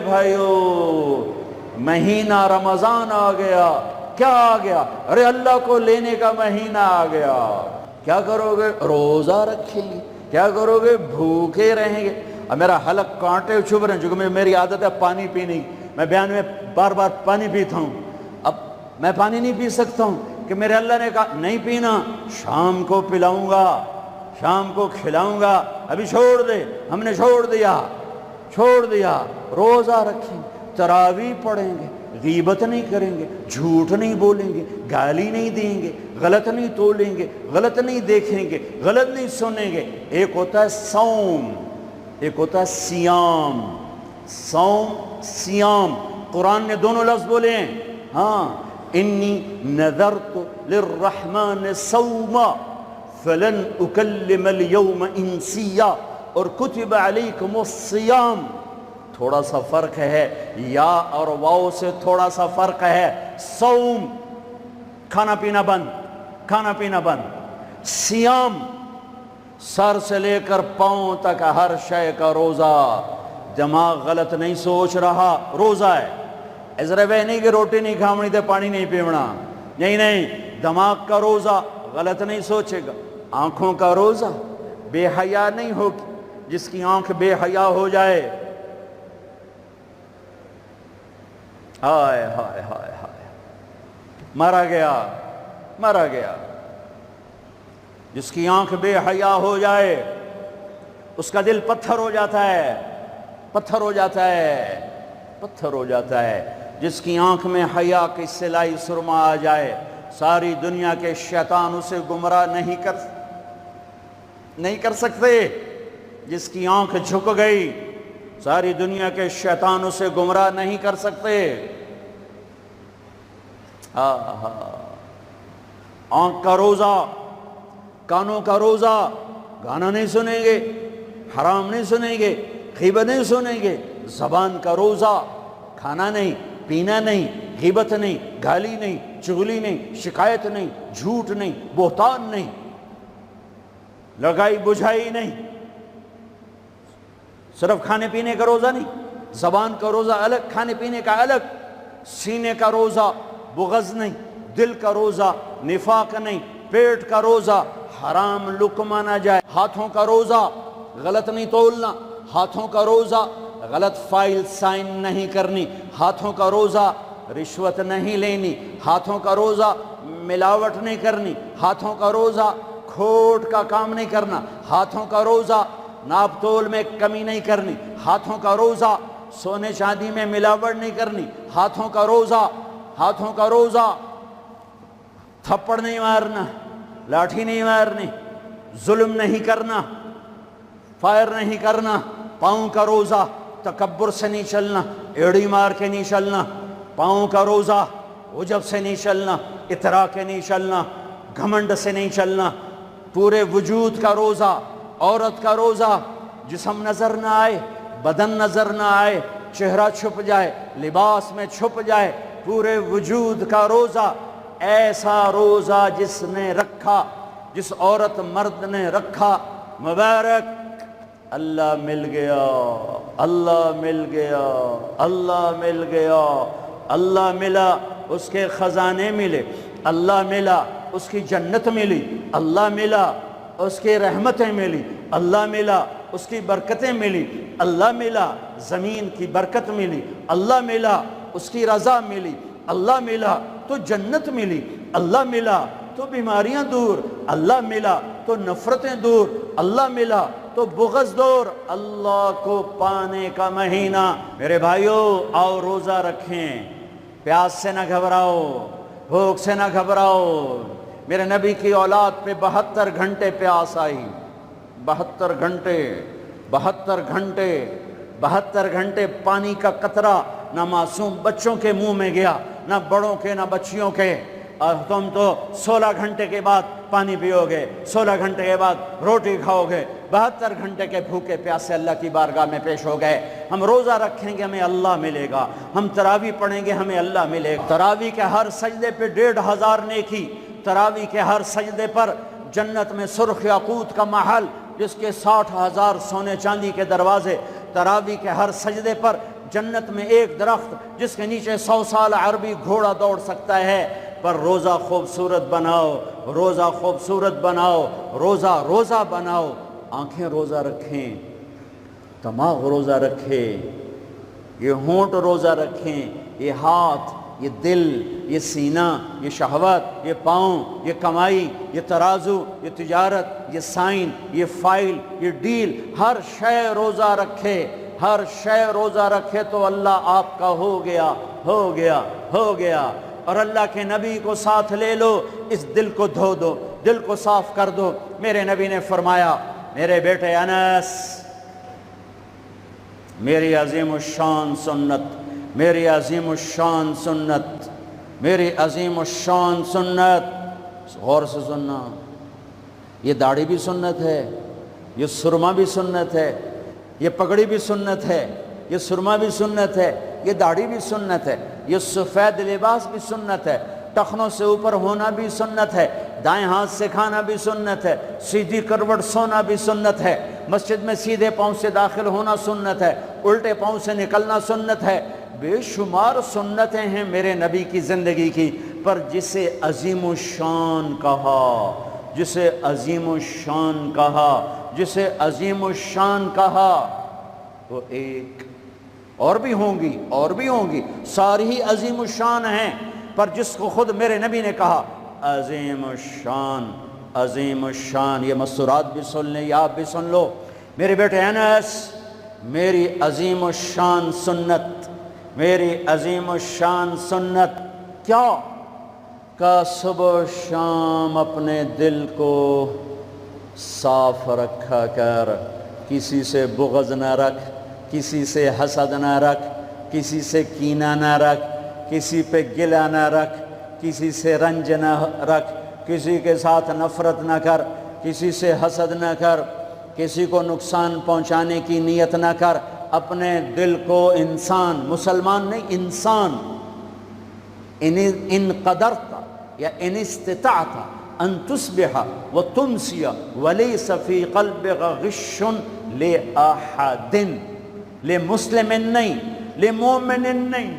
بھائیو مہینہ رمضان آ گیا. کیا آ گیا؟ ارے اللہ کو لینے کا مہینہ آ گیا. کیا کرو گے؟ روزہ رکھیں گے. کیا کرو گے؟ بھوکے رہیں گے. اب میرا حلق کانٹے چبھ رہے ہیں چونکہ میری عادت ہے پانی پینے کی. میں بیان میں بار بار پانی پیتا ہوں. اب میں پانی نہیں پی سکتا ہوں کہ میرے اللہ نے کہا نہیں پینا، شام کو پلاؤں گا، شام کو کھلاؤں گا. ابھی چھوڑ دے. ہم نے چھوڑ دیا. روزہ رکھیں، تراویح پڑھیں گے، غیبت نہیں کریں گے، جھوٹ نہیں بولیں گے، گالی نہیں دیں گے، غلط نہیں تولیں گے، غلط نہیں دیکھیں گے، غلط نہیں سنیں گے. ایک ہوتا ہے صوم، ایک ہوتا ہے سیام. صوم سیام قرآن نے دونوں لفظ بولے ہیں. ہاں، انی نذرت للرحمن صوما فلن اکلم اليوم انسیا، اور کتب علیکم الصیام. تھوڑا سا فرق ہے، یا اور واو سے تھوڑا سا فرق ہے. صوم کھانا پینا بند. سیام سر سے لے کر پاؤں تک ہر شے کا روزہ. دماغ غلط نہیں سوچ رہا، روزہ ہے. ایسا وہ نہیں کہ روٹی نہیں کھاونی تو پانی نہیں پیونا. نہیں، دماغ کا روزہ غلط نہیں سوچے گا. آنکھوں کا روزہ، بے حیا نہیں ہوگی. جس کی آنکھ بے حیا ہو جائے، ہائے ہائے ہائے ہائے، مارا گیا. جس کی آنکھ بے حیا ہو جائے اس کا دل پتھر ہو جاتا ہے. جس کی آنکھ میں حیا کی سلائی سرما آ جائے، ساری دنیا کے شیطان اسے گمراہ نہیں کر سکتے. جس کی آنکھ جھک گئی، ساری دنیا کے شیطان اسے گمراہ نہیں کر سکتے. آنکھ کا روزہ، کانوں کا روزہ، گانا نہیں سنیں گے، حرام نہیں سنیں گے، غیبت نہیں سنیں گے. زبان کا روزہ، کھانا نہیں، پینا نہیں، غیبت نہیں، گالی نہیں، چغلی نہیں، شکایت نہیں، جھوٹ نہیں، بہتان نہیں، لگائی بجھائی نہیں. صرف کھانے پینے کا روزہ نہیں، زبان کا روزہ الگ، کھانے پینے کا الگ. سینے کا روزہ، بغض نہیں. دل کا روزہ، نفاق نہیں. پیٹ کا روزہ، حرام لقمہ نہ جائے. ہاتھوں کا روزہ، غلط نہیں تولنا. ہاتھوں کا روزہ، غلط فائل سائن نہیں کرنی. ہاتھوں کا روزہ، رشوت نہیں لینی. ہاتھوں کا روزہ، ملاوٹ نہیں کرنی. ہاتھوں کا روزہ، کھوٹ کا کام نہیں کرنا. ہاتھوں کا روزہ، ناپ تول میں کمی نہیں کرنی. ہاتھوں کا روزہ، سونے چاندی میں ملاوٹ نہیں کرنی. ہاتھوں کا روزہ، تھپڑ نہیں مارنا، لاٹھی نہیں مارنی، ظلم نہیں کرنا، فائر نہیں کرنا. پاؤں کا روزہ، تکبر سے نہیں چلنا، ایڑی مار کے نہیں چلنا. پاؤں کا روزہ، عجب سے نہیں چلنا، اطراء کے نہیں چلنا، گھمنڈ سے نہیں چلنا. پورے وجود کا روزہ. عورت کا روزہ، جسم نظر نہ آئے، بدن نظر نہ آئے، چہرہ چھپ جائے، لباس میں چھپ جائے. پورے وجود کا روزہ. ایسا روزہ جس عورت مرد نے رکھا، مبارک. اللہ مل گیا. اللہ ملا، اس کے خزانے ملے. اللہ ملا، اس کی جنت ملی. اللہ ملا، اس کی رحمتیں ملی. اللہ ملا، اس کی برکتیں ملی. اللہ ملا، زمین کی برکت ملی. اللہ ملا، اس کی رضا ملی. اللہ ملا تو جنت ملی. اللہ ملا تو بیماریاں دور. اللہ ملا تو نفرتیں دور. اللہ ملا تو بغض دور. اللہ کو پانے کا مہینہ. میرے بھائیو، آؤ روزہ رکھیں. پیاس سے نہ گھبراؤ، بھوک سے نہ گھبراؤ. میرے نبی کی اولاد پہ 72 گھنٹے پیاس آئی. 72 گھنٹے پانی کا قطرہ نہ معصوم بچوں کے منہ میں گیا، نہ بڑوں کے، نہ بچیوں کے. اور تم تو 16 گھنٹے کے بعد پانی پیو گے، 16 گھنٹے کے بعد روٹی کھاؤ گے. 72 گھنٹے کے بھوکے پیاسے اللہ کی بارگاہ میں پیش ہو گئے. ہم روزہ رکھیں گے، ہمیں اللہ ملے گا. ہم تراویح پڑھیں گے، ہمیں اللہ ملے گا. تراویح کے ہر سجدے پہ 1500 نیکی. تراویح کے ہر سجدے پر جنت میں سرخ یاقوت کا محل، جس کے 60,000 سونے چاندی کے دروازے. تراویح کے ہر سجدے پر جنت میں ایک درخت جس کے نیچے 100 سال عربی گھوڑا دوڑ سکتا ہے، پر روزہ خوبصورت بناؤ، روزہ خوبصورت بناؤ، روزہ بناؤ، آنکھیں روزہ رکھیں، دماغ روزہ رکھے، یہ ہونٹ روزہ رکھیں، یہ ہاتھ، یہ دل، یہ سینہ، یہ شہوت، یہ پاؤں، یہ کمائی، یہ ترازو، یہ تجارت، یہ سائن، یہ فائل، یہ ڈیل، ہر شے روزہ رکھے، ہر شے روزہ رکھے تو اللہ آپ کا ہو گیا، ہو گیا، ہو گیا۔ اور اللہ کے نبی کو ساتھ لے لو، اس دل کو دھو دو، دل کو صاف کر دو۔ میرے نبی نے فرمایا، میرے بیٹے انس، میری عظیم الشان سنت، میری عظیم الشان سنت، میری عظیم الشان سنت، غور سے سننا، یہ داڑھی بھی سنت ہے، یہ سرما بھی سنت ہے، یہ پگڑی بھی سنت ہے، یہ سرما بھی سنت ہے، یہ داڑھی بھی سنت ہے، یہ سفید لباس بھی سنت ہے، ٹخنوں سے اوپر ہونا بھی سنت ہے، دائیں ہاتھ سے کھانا بھی سنت ہے، سیدھی کروٹ سونا بھی سنت ہے، مسجد میں سیدھے پاؤں سے داخل ہونا سنت ہے، الٹے پاؤں سے نکلنا سنت ہے۔ بے شمار سنتیں ہیں میرے نبی کی زندگی کی، پر جسے عظیم الشان کہا، جسے عظیم الشان کہا، جسے عظیم الشان کہا، وہ ایک اور بھی ہوں گی، اور بھی ہوں گی، ساری ہی عظیم الشان ہیں، پر جس کو خود میرے نبی نے کہا عظیم الشان، عظیم الشان، یہ مستورات بھی سن لیں، یہ آپ بھی سن لو۔ میرے بیٹے انس، میری عظیم الشان سنت، میری عظیم الشان سنت کیا؟ کہ صبح و شام اپنے دل کو صاف رکھا کر، کسی سے بغض نہ رکھ، کسی سے حسد نہ رکھ، کسی سے کینہ نہ رکھ، کسی پہ گلہ نہ رکھ، کسی سے رنج نہ رکھ، کسی کے ساتھ نفرت نہ کر، کسی سے حسد نہ کر، کسی کو نقصان پہنچانے کی نیت نہ کر، اپنے دل کو انسان، مسلمان نہیں انسان، ان قدرت یا ان استطاعت ان تصبح وتمسی ولیس فی قلبک غش لأحد، لمسلم نہیں، لمومن نہیں۔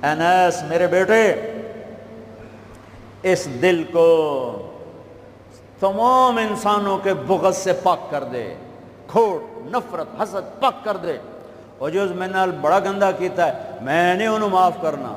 انس میرے بیٹے، اس دل کو تمام انسانوں کے بغض سے پاک کر دے، کھوٹ، نفرت، حسد پاک کر دے۔ اور جو اس میرے نال بڑا گندہ کیتا ہے میں نے انہوں معاف کرنا،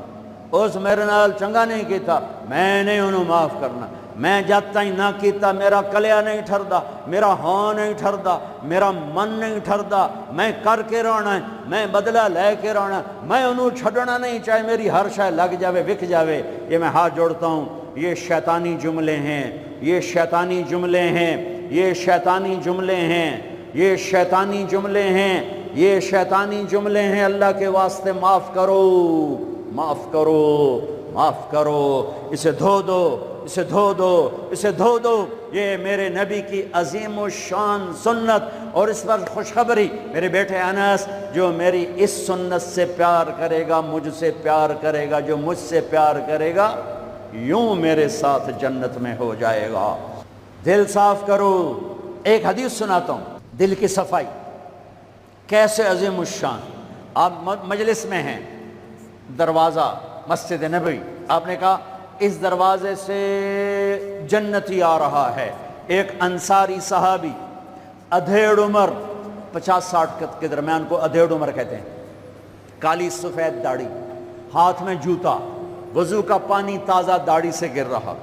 اس میرے نال چنگا نہیں کیتا میں نے انہوں معاف کرنا، میں جد تائیں نہ کیتا میرا کلیا نہیں ٹھردا، میرا ہاں نہیں ٹھردا، میرا من نہیں ٹھردا، میں کر کے رہنا ہے، میں بدلہ لے کے رہنا ہے، میں انہوں چھڑنا نہیں، چاہے میری ہر شے لگ جاوے، وک جاوے۔ یہ میں ہاتھ جوڑتا ہوں، یہ شیطانی جملے ہیں، یہ شیطانی جملے ہیں، یہ شیطانی جملے ہیں، یہ شیطانی جملے ہیں، یہ شیطانی جملے ہیں۔ اللہ کے واسطے معاف کرو، معاف کرو، معاف کرو، اسے دھو دو، اسے دھو دو، اسے دھو دو۔ یہ میرے نبی کی عظیم الشان سنت، اور اس پر خوشخبری میرے بیٹے انس، جو میری اس سنت سے پیار کرے گا مجھ سے پیار کرے گا، جو مجھ سے پیار کرے گا یوں میرے ساتھ جنت میں ہو جائے گا۔ دل صاف کرو۔ ایک حدیث سناتا ہوں، دل کی صفائی کیسے عظیم الشان۔ آپ مجلس میں ہیں، دروازہ مسجد نبوی، آپ نے کہا اس دروازے سے جنتی آ رہا ہے۔ ایک انصاری صحابی، ادھیڑ عمر، 50-60 کے درمیان کو ادھیڑ عمر کہتے ہیں، کالی سفید داڑھی، ہاتھ میں جوتا، وضو کا پانی تازہ داڑھی سے گر رہا۔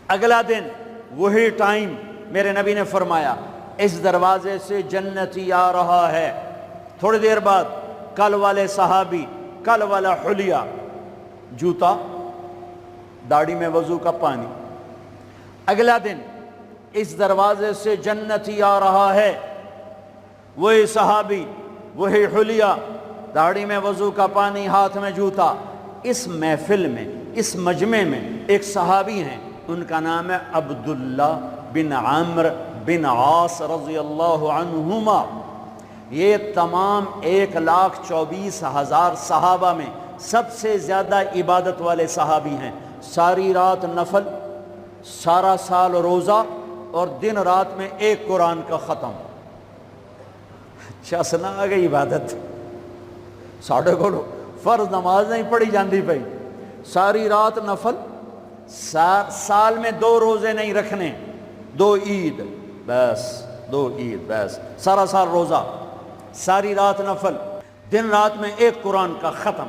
اگلا دن وہی ٹائم میرے نبی نے فرمایا اس دروازے سے جنتی آ رہا ہے۔ تھوڑی دیر بعد کل والے صحابی، کل والا حلیہ، جوتا، داڑھی میں وضو کا پانی۔ اگلا دن اس دروازے سے جنتی آ رہا ہے، وہی صحابی، وہی حلیہ، داڑھی میں وضو کا پانی، ہاتھ میں جوتا۔ اس محفل میں، اس مجمع میں ایک صحابی ہیں، ان کا نام ہے عبداللہ بن عمرو بن عاص رضی اللہ عنہما۔ یہ تمام 1,24,000 صحابہ میں سب سے زیادہ عبادت والے صحابی ہیں۔ ساری رات نفل، سارا سال روزہ، اور دن رات میں ایک قرآن کا ختم۔ اچھا سنا آ گئی عبادت، ساڑھے کو فرض نماز نہیں پڑھی جاندی پئی، ساری رات نفل، سال میں 2 روزے نہیں رکھنے، 2 عید بس، 2 عید بس، سارا سال روزہ، ساری رات نفل، دن رات میں 1 قرآن کا ختم۔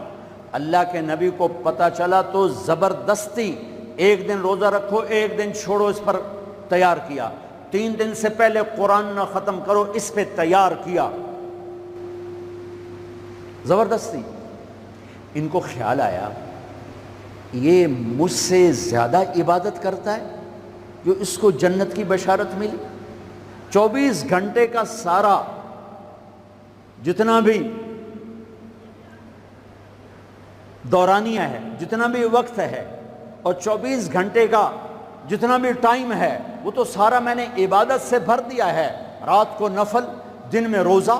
اللہ کے نبی کو پتہ چلا تو زبردستی 1 دن روزہ رکھو 1 دن چھوڑو اس پر تیار کیا، 3 دن سے پہلے قرآن نہ ختم کرو اس پہ تیار کیا، زبردستی۔ ان کو خیال آیا یہ مجھ سے زیادہ عبادت کرتا ہے جو اس کو جنت کی بشارت ملی۔ 24 گھنٹے کا سارا جتنا بھی دورانیہ ہے، جتنا بھی وقت ہے، اور 24 گھنٹے کا جتنا بھی ٹائم ہے وہ تو سارا میں نے عبادت سے بھر دیا ہے، رات کو نفل، دن میں روزہ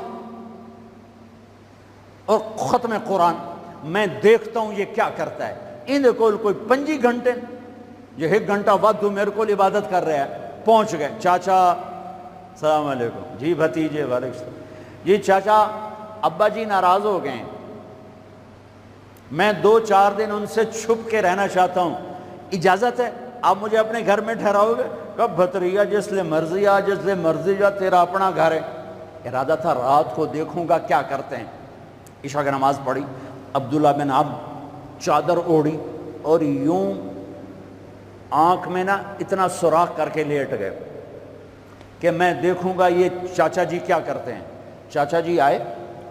اور ختم قرآن۔ میں دیکھتا ہوں یہ کیا کرتا ہے۔ ان کو کوئی 25 گھنٹے، یہ 1 گھنٹہ وقت میرے کو عبادت کر رہا ہے۔ پہنچ گئے، چاچا السلام علیکم، جی بھتیجے وعلیکم السلام، جی چاچا ابا جی ناراض ہو گئے ہیں، میں 2-4 دن ان سے چھپ کے رہنا چاہتا ہوں، اجازت ہے؟ آپ مجھے اپنے گھر میں ٹھہراؤ گے؟ کب بھتریا جس لئے مرضی آ، جس لئے مرضی جا، تیرا اپنا گھر ہے۔ ارادہ تھا رات کو دیکھوں گا کیا کرتے ہیں۔ عشاء کی نماز پڑھی، عبداللہ بن عب چادر اوڑھی اور یوں آنکھ میں نا اتنا سوراخ کر کے لیٹ گئے کہ میں دیکھوں گا یہ چاچا جی کیا کرتے ہیں۔ چاچا جی آئے،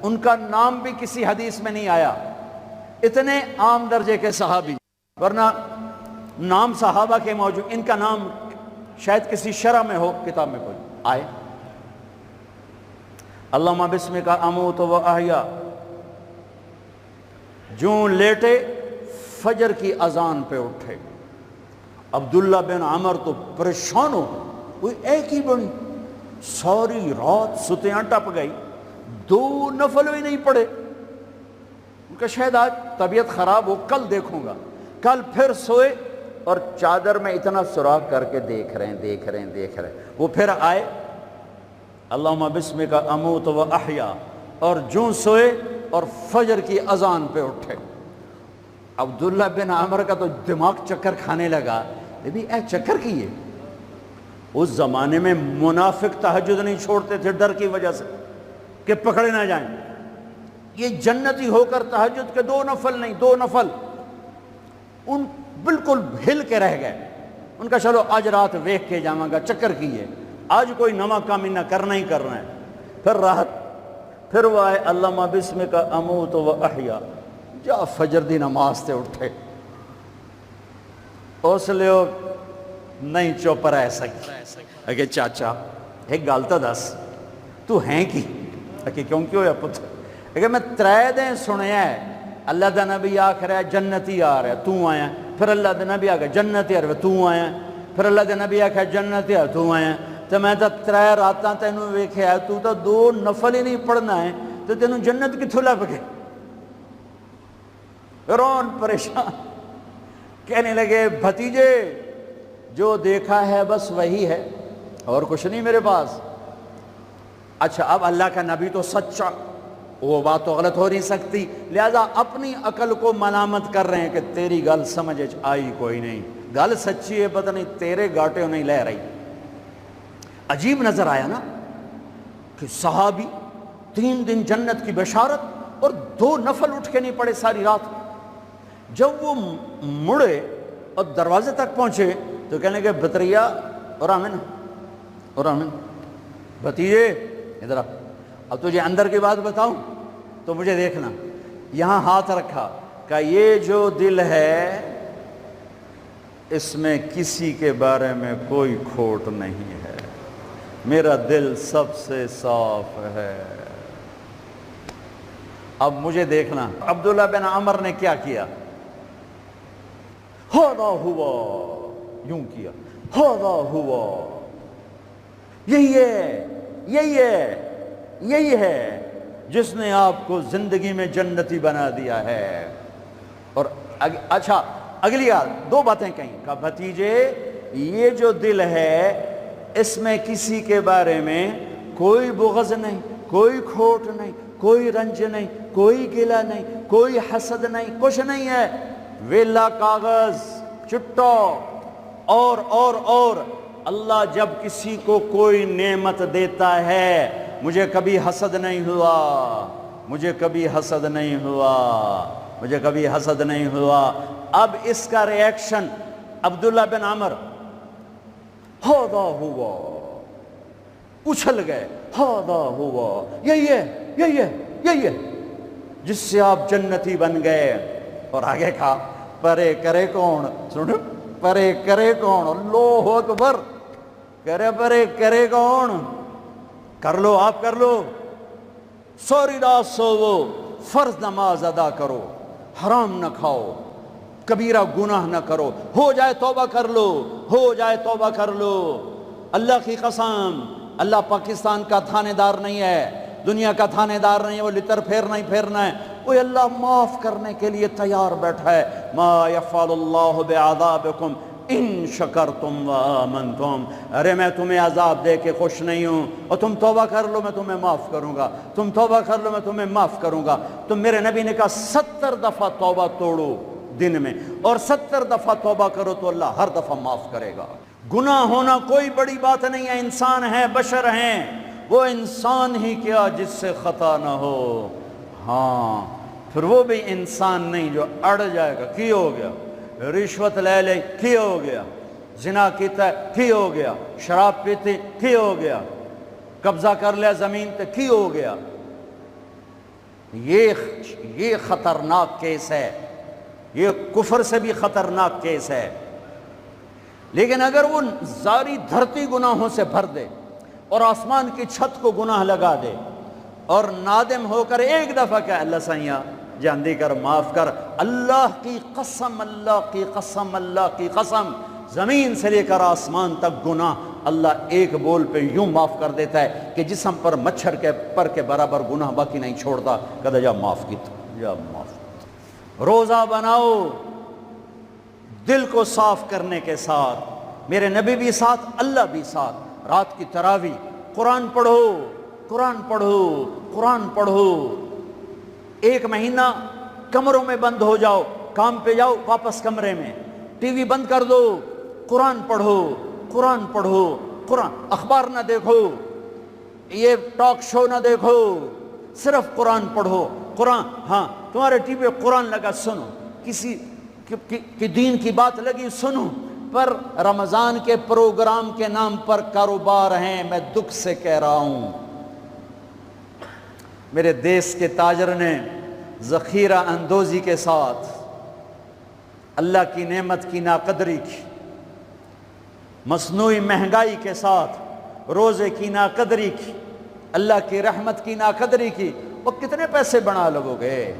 ان کا نام بھی کسی حدیث میں نہیں آیا، اتنے عام درجے کے صحابی، ورنہ نام صحابہ کے موجود، ان کا نام شاید کسی شرح میں ہو، کتاب میں کوئی۔ آئے، اللہم بسمک اموت و احیا، جوں لیٹے فجر کی اذان پہ اٹھے۔ عبداللہ بن عمر تو پریشان ہو، کوئی ایک ہی بڑی، ساری رات ستیاں ٹپ گئی، 2 نفل بھی نہیں پڑے۔ ان کا شاید آج طبیعت خراب ہو، کل دیکھوں گا۔ کل پھر سوئے اور چادر میں اتنا سوراخ کر کے دیکھ رہے ہیں۔ وہ پھر آئے، اللہم بسمک اموت و احیا، اور جوں سوئے اور فجر کی اذان پہ اٹھے۔ عبداللہ بن عمر کا تو دماغ چکر کھانے لگا، اے چکر کی ہے۔ اس زمانے میں منافق تہجد نہیں چھوڑتے تھے ڈر کی وجہ سے کہ پکڑے نہ جائیں۔ یہ جنتی ہو کر تہجد کے 2 نفل نہیں، 2 نفل، ان بالکل ہل کے رہ گئے۔ ان کا چلو آج رات ویکھ کے جاواں گا، چکر کی ہے، آج کوئی نواں کام نہ کرنا ہی کرنا ہے۔ پھر رات، پھر وہ آئے، اللہم بسمک اموت و احیا، جا فجر دی نماز تے اٹھے۔ اس لیے نہیں چپ رہ سکتے کہ چاچا ایک گل تو دس، تو ہیں کی؟ کہ کیوں ہویا پتر؟ کہ میں 3 دن سنیا ہے اللہ دا نبی آکھ رہا ہے جنتی آ رہا ہے، تو آیا۔ پھر اللہ دا نبی آکھ رہا ہے جنتی آ رہا ہے، تو آیا۔ پھر اللہ دا نبی آکھ رہا ہے جنتی آ رہا ہے، تو آیا۔ تو میں تو 3 راتاں تینوں ویکھیا ہے، تو 2 نفل ہی نہیں پڑھنا ہے، تو تینوں جنت کتھوں لب گئے؟ رون پریشان، کہنے لگے بھتیجے جو دیکھا ہے بس وہی ہے، اور کچھ نہیں میرے پاس۔ اچھا اب اللہ کا نبی تو سچا، وہ بات تو غلط ہو نہیں سکتی، لہذا اپنی عقل کو ملامت کر رہے ہیں کہ تیری گل سمجھ آئی کوئی نہیں، گل سچی ہے، پتہ نہیں تیرے گاٹے نہیں لے رہی۔ عجیب نظر آیا نا کہ صحابی 3 دن جنت کی بشارت اور 2 نفل اٹھ کے نہیں پڑے ساری رات۔ جب وہ مڑے اور دروازے تک پہنچے تو کہنے لگے بطریہ اور آمن، بھتیجے ادھر آ، اب تجھے اندر کی بات بتاؤں تو مجھے دیکھنا۔ یہاں ہاتھ رکھا کہ یہ جو دل ہے اس میں کسی کے بارے میں کوئی کھوٹ نہیں ہے، میرا دل سب سے صاف ہے۔ اب مجھے دیکھنا عبداللہ بن عمر نے کیا کیا، ہوا ہوا یوں کیا، ہوا ہوا، یہی ہے جس نے آپ کو زندگی میں جنتی بنا دیا ہے۔ اور اچھا اگلی 2 باتیں کہیں کہ بھتیجے یہ جو دل ہے اس میں کسی کے بارے میں کوئی بغض نہیں، کوئی کھوٹ نہیں، کوئی رنج نہیں، کوئی گلہ نہیں، کوئی حسد نہیں، کچھ نہیں ہے، ویلا کاغذ چٹو اور اللہ جب کسی کو کوئی نعمت دیتا ہے، مجھے کبھی حسد نہیں ہوا، مجھے کبھی حسد نہیں ہوا، مجھے کبھی حسد نہیں ہوا۔ اب اس کا ری ایکشن عبداللہ بن عمر، ہاذا ہوا، اچھل گئے، ہاذا ہوا، یہی ہے جس سے آپ جنتی بن گئے۔ اور آگے کہا پرے کرے کون، سنو، پرے کرے کون، اللہ اکبر، پرے کرے کون، کر لو آپ، کر لو، سوری رات سوو، فرض نماز ادا کرو، حرام نہ کھاؤ، کبیرہ گناہ نہ کرو، ہو جائے توبہ کر لو، ہو جائے توبہ کر لو۔ اللہ کی قسم، اللہ پاکستان کا تھانے دار نہیں ہے، دنیا کا تھانے دار نہیں ہے، وہ لتر پھیرنا ہی پھیرنا ہے، وہ اللہ معاف کرنے کے لیے تیار بیٹھا ہے۔ ما یفعل اللہ بعذابکم ان شکرتم وآمنتم، ارے میں تمہیں عذاب دے کے خوش نہیں ہوں، اور تم توبہ کر لو میں تمہیں معاف کروں گا، تم توبہ کر لو میں تمہیں معاف کروں گا۔ تو میرے نبی نے کہا 70 دفعہ توبہ توڑو دن میں، اور 70 دفعہ توبہ کرو تو اللہ ہر دفعہ معاف کرے گا۔ گناہ ہونا کوئی بڑی بات نہیں ہے، انسان ہیں، بشر ہیں، وہ انسان ہی کیا جس سے خطا نہ ہو، ہاں پھر وہ بھی انسان نہیں جو اڑ جائے گا، کی ہو گیا، رشوت لے لے کی ہو گیا، زنا کیتا ہے کی ہو گیا، شراب پیتے کی ہو گیا، قبضہ کر لیا زمین تے کی ہو گیا۔ یہ خطرناک کیس ہے، یہ کفر سے بھی خطرناک کیس ہے۔ لیکن اگر وہ ساری دھرتی گناہوں سے بھر دے اور آسمان کی چھت کو گناہ لگا دے اور نادم ہو کر ایک دفعہ کہ اللہ سائیاں جاندی کر، معاف کر، اللہ کی قسم، اللہ کی قسم، اللہ کی قسم، زمین سے لے کر آسمان تک گناہ اللہ ایک بول پہ یوں معاف کر دیتا ہے کہ جسم پر مچھر کے پر کے برابر گناہ باقی نہیں چھوڑتا، کہتا جا معاف کیتا، جا معاف کیتا۔ روزہ بناؤ دل کو صاف کرنے کے ساتھ، میرے نبی بھی ساتھ، اللہ بھی ساتھ، رات کی تراویح، قرآن پڑھو، قرآن پڑھو، قرآن پڑھو، ایک مہینہ کمروں میں بند ہو جاؤ، کام پہ جاؤ واپس کمرے میں، ٹی وی بند کر دو، قرآن پڑھو، قرآن پڑھو، قرآن، اخبار نہ دیکھو، یہ ٹاک شو نہ دیکھو، صرف قرآن پڑھو، قرآن، ہاں تمہارے ٹی وی قرآن لگا سنو، کسی کی دین کی بات لگی سنو، پر رمضان کے پروگرام کے نام پر کاروبار ہیں، میں دکھ سے کہہ رہا ہوں۔ میرے دیس کے تاجر نے ذخیرہ اندوزی کے ساتھ اللہ کی نعمت کی ناقدری کی، مصنوعی مہنگائی کے ساتھ روزے کی ناقدری کی، اللہ کی رحمت کی ناقدری کی، وہ کتنے پیسے بنا لگو گے؟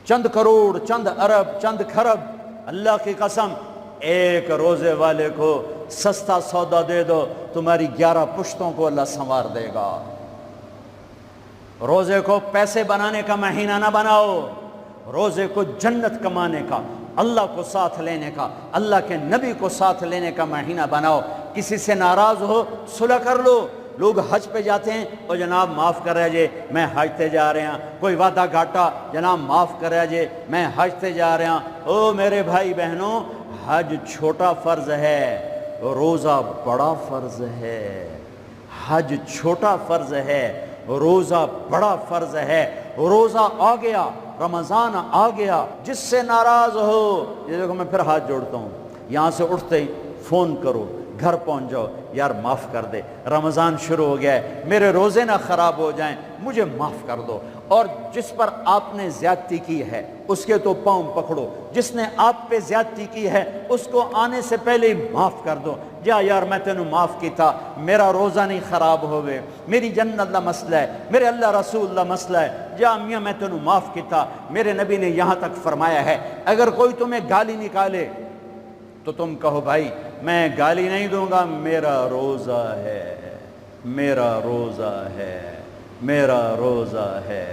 چند کروڑ، چند ارب، چند کھرب۔ اللہ کی قسم، ایک روزے والے کو سستا سودا دے دو، تمہاری 11 پشتوں کو اللہ سنوار دے گا۔ روزے کو پیسے بنانے کا مہینہ نہ بناؤ، روزے کو جنت کمانے کا، اللہ کو ساتھ لینے کا، اللہ کے نبی کو ساتھ لینے کا مہینہ بناؤ۔ کسی سے ناراض ہو صلح کر لو۔ لوگ حج پہ جاتے ہیں، اور جناب معاف کر رہے جے میں حج تے جا رہے ہیں، کوئی وعدہ گھاٹا، جناب معاف کر رہے جے میں حج تے جا رہے ہیں۔ او میرے بھائی بہنوں، حج چھوٹا فرض ہے، روزہ بڑا فرض ہے۔ حج چھوٹا فرض ہے، روزہ بڑا فرض ہے۔ روزہ آ گیا، رمضان آ گیا، جس سے ناراض ہو، یہ دیکھو میں پھر ہاتھ جوڑتا ہوں، یہاں سے اٹھتے ہی فون کرو، گھر پہنچ جاؤ، یار معاف کر دے، رمضان شروع ہو گیا ہے، میرے روزے نہ خراب ہو جائیں، مجھے معاف کر دو۔ اور جس پر آپ نے زیادتی کی ہے اس کے تو پاؤں پکڑو، جس نے آپ پہ زیادتی کی ہے اس کو آنے سے پہلے ہی معاف کر دو۔ جا یار میں تینوں معاف کیتا، میرا روزہ نہیں خراب ہوئے، میری جنت دا مسئلہ ہے، میرے اللہ رسول دا مسئلہ ہے، جا میاں میں تینوں معاف کیتا۔ میرے نبی نے یہاں تک فرمایا ہے اگر کوئی تمہیں گالی نکالے تو تم کہو بھائی میں گالی نہیں دوں گا، میرا روزہ ہے، میرا روزہ ہے، میرا روزہ ہے۔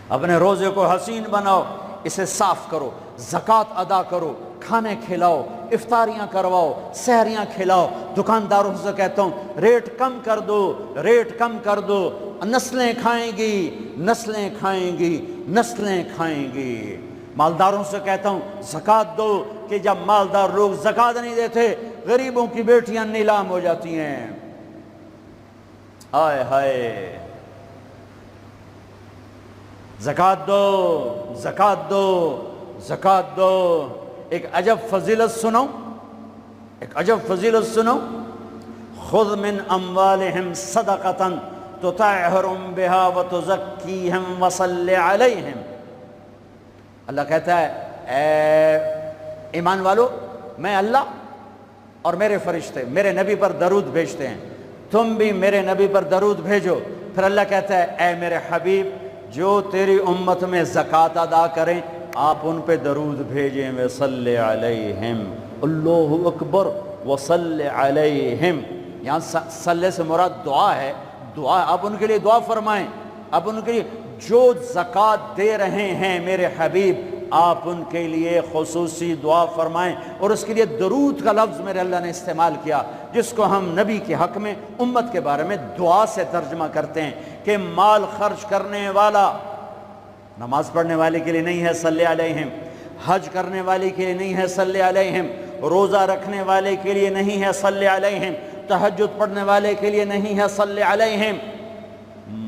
اپنے روزے کو حسین بناؤ، اسے صاف کرو، زکوٰۃ ادا کرو، کھانے کھلاؤ، افطاریاں کرواؤ، سحریاں کھلاؤ۔ دکانداروں سے کہتا ہوں ریٹ کم کر دو، ریٹ کم کر دو۔ نسلیں کھائیں گی، نسلیں کھائیں گی، نسلیں کھائیں گی۔ مالداروں سے کہتا ہوں زکوٰۃ دو، کہ جب مالدار لوگ زکوٰۃ نہیں دیتے غریبوں کی بیٹیاں نیلام ہو جاتی ہیں۔ ہائے ہائے، زکوٰۃ دو، زکوٰۃ دو، زکوٰۃ دو۔ ایک عجب فضیلت سنو، ایک عجب فضیلت سنو، خذ من اموالہم صدقۃ تطہرہم بہا وتزکیہم وصلی علیہم۔ اللہ کہتا ہے اے ایمان والو، میں اللہ اور میرے فرشتے میرے نبی پر درود بھیجتے ہیں، تم بھی میرے نبی پر درود بھیجو۔ پھر اللہ کہتا ہے اے میرے حبیب، جو تیری امت میں زکوٰۃ ادا کریں آپ ان پہ درود بھیجیں، وصلی علیہم، اللہ اکبر، وصلی علیہم۔ یہاں صلی سے مراد دعا ہے، دعا، آپ ان کے لیے دعا فرمائیں، آپ ان کے لیے جو زکوٰۃ دے رہے ہیں میرے حبیب آپ ان کے لیے خصوصی دعا فرمائیں۔ اور اس کے لیے درود کا لفظ میرے اللہ نے استعمال کیا، جس کو ہم نبی کے حق میں امت کے بارے میں دعا سے ترجمہ کرتے ہیں، کہ مال خرچ کرنے والا نماز پڑھنے والے کے لیے نہیں ہے صلی علیہم، حج کرنے والے کے لیے نہیں ہے صلی علیہم، روزہ رکھنے والے کے لیے نہیں ہے صلی علیہم، تہجد پڑھنے والے کے لیے نہیں ہے صلی علیہم،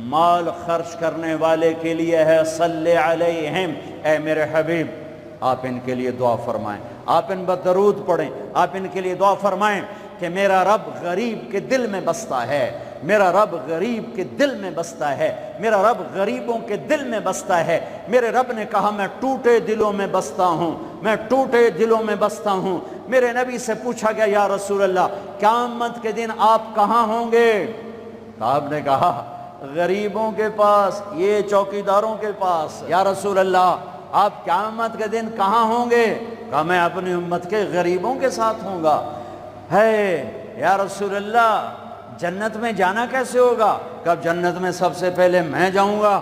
مال خرچ کرنے والے کے لیے ہے صلی علیہم۔ اے میرے حبیب آپ ان کے لیے دعا فرمائیں، آپ ان پر درود پڑھیں، آپ ان کے لیے دعا فرمائیں کہ میرا رب غریب کے دل میں بستا ہے، میرا رب غریب کے دل میں بستا ہے، میرا رب غریبوں کے دل میں بستا ہے۔ میرے رب نے کہا میں ٹوٹے دلوں میں بستا ہوں، میں ٹوٹے دلوں میں بستا ہوں۔ میرے نبی سے پوچھا گیا یا رسول اللہ قیامت کے دن آپ کہاں ہوں گے؟ تو آپ نے کہا غریبوں کے پاس، یہ چوکیداروں کے پاس۔ یا رسول اللہ آپ قیامت کے دن کہاں ہوں گے؟ کہا میں اپنی امت کے غریبوں کے ساتھ ہوں گا۔ ہے یا رسول اللہ جنت میں جانا کیسے ہوگا؟ کب جنت میں سب سے پہلے میں جاؤں گا،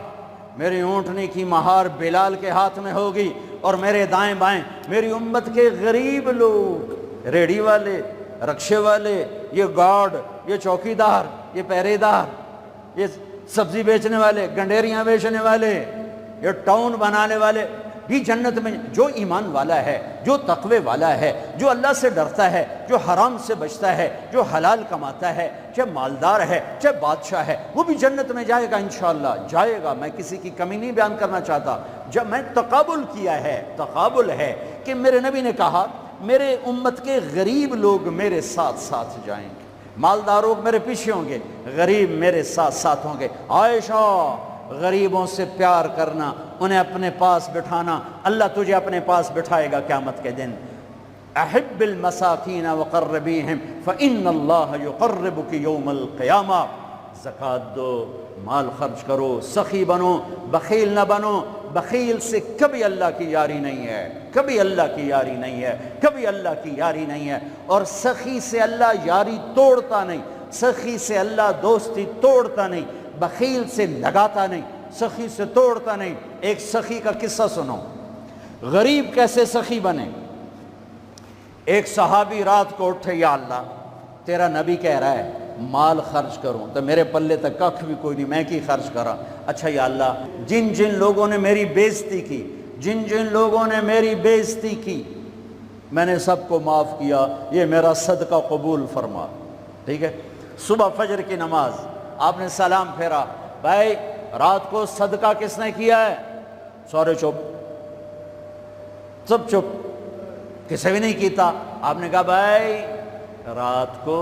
میری اونٹنی کی مہار بلال کے ہاتھ میں ہوگی، اور میرے دائیں بائیں میری امت کے غریب لوگ، ریڑھی والے، رکشے والے، یہ گارڈ، یہ چوکیدار، یہ پہرے دار، یہ سبزی بیچنے والے، گنڈیریاں بیچنے والے، یہ ٹاؤن بنانے والے بھی جنت میں۔ جو ایمان والا ہے، جو تقوی والا ہے، جو اللہ سے ڈرتا ہے، جو حرام سے بچتا ہے، جو حلال کماتا ہے، چاہے مالدار ہے چاہے بادشاہ ہے، وہ بھی جنت میں جائے گا انشاءاللہ، جائے گا۔ میں کسی کی کمی نہیں بیان کرنا چاہتا، جب میں تقابل کیا ہے، تقابل ہے کہ میرے نبی نے کہا میرے امت کے غریب لوگ میرے ساتھ ساتھ جائیں گے، مالدار لوگ میرے پیچھے ہوں گے، غریب میرے ساتھ ساتھ ہوں گے۔ عائشہ غریبوں سے پیار کرنا، انہیں اپنے پاس بٹھانا، اللہ تجھے اپنے پاس بٹھائے گا قیامت کے دن۔ احب المساکین وقربیہم فإن اللہ یقربک یوم القیامہ۔ زکوٰۃ دو، مال خرچ کرو، سخی بنو، بخیل نہ بنو۔ بخیل سے کبھی اللہ کی یاری نہیں ہے، کبھی اللہ کی یاری نہیں ہے، کبھی اللہ کی یاری نہیں ہے۔ اور سخی سے اللہ یاری توڑتا نہیں، سخی سے اللہ دوستی توڑتا نہیں، بخیل سے لگاتا نہیں، سخی سے توڑتا نہیں۔ ایک سخی کا قصہ سنو، غریب کیسے سخی بنے۔ ایک صحابی رات کو اٹھے، یا اللہ تیرا نبی کہہ رہا ہے مال خرچ کروں تو میرے پلے تک ککھ بھی کوئی نہیں، میں کی خرچ کرا۔ اچھا یا اللہ جن جن لوگوں نے میری بےزتی کی، جن جن لوگوں نے میری بےزتی کی، میں نے سب کو معاف کیا، یہ میرا صدقہ قبول فرما۔ ٹھیک ہے، صبح فجر کی نماز آپ نے سلام پھیرا، بھائی رات کو صدقہ کس نے کیا ہے؟ سارے چپ، سب چپ، کسی بھی نہیں کیتا۔ آپ نے کہا بھائی رات کو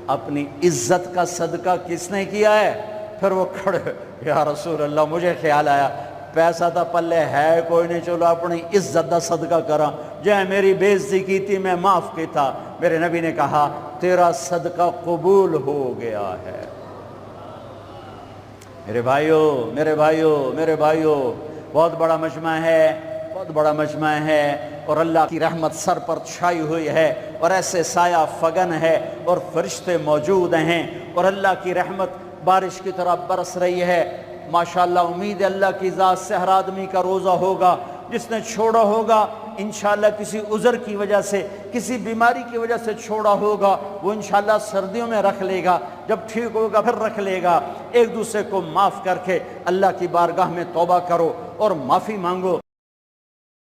اپنی عزت کا صدقہ کس نے کیا ہے؟ پھر وہ کھڑے، یا رسول اللہ مجھے خیال آیا پیسہ تھا پلے ہے کوئی نہیں، چلو اپنی عزت دا صدقہ کرا، جائے میری بےزتی کی تھی میں معاف کی تھا۔ میرے نبی نے کہا تیرا صدقہ قبول ہو گیا ہے۔ میرے بھائیو، میرے بھائیو، میرے بھائیو، بہت بڑا مجمع ہے، بہت بڑا مجمع ہے، اور اللہ کی رحمت سر پر چھائی ہوئی ہے، اور ایسے سایہ فگن ہے، اور فرشتے موجود ہیں، اور اللہ کی رحمت بارش کی طرح برس رہی ہے۔ ماشاءاللہ امید ہے اللہ کی ذات سے ہر آدمی کا روزہ ہوگا، جس نے چھوڑا ہوگا انشاءاللہ کسی عذر کی وجہ سے، کسی بیماری کی وجہ سے چھوڑا ہوگا، وہ انشاءاللہ سردیوں میں رکھ لے گا، جب ٹھیک ہوگا پھر رکھ لے گا۔ ایک دوسرے کو معاف کر کے اللہ کی بارگاہ میں توبہ کرو اور معافی مانگو۔